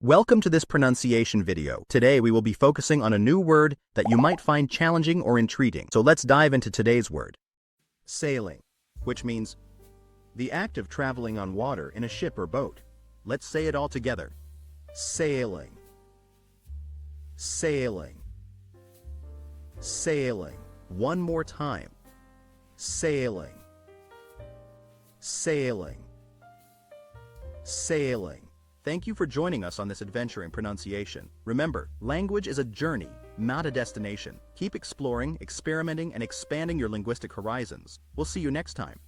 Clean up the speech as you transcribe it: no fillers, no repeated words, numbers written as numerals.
Welcome to this pronunciation video. Today we will be focusing on a new word that you might find challenging or intriguing. So let's dive into today's word. Sailing, which means the act of traveling on water in a ship or boat. Let's say it all together. Sailing. Sailing. Sailing. One more time. Sailing. Sailing. Sailing. Thank you for joining us on this adventure in pronunciation. Remember, language is a journey, not a destination. Keep exploring, experimenting, and expanding your linguistic horizons. We'll see you next time.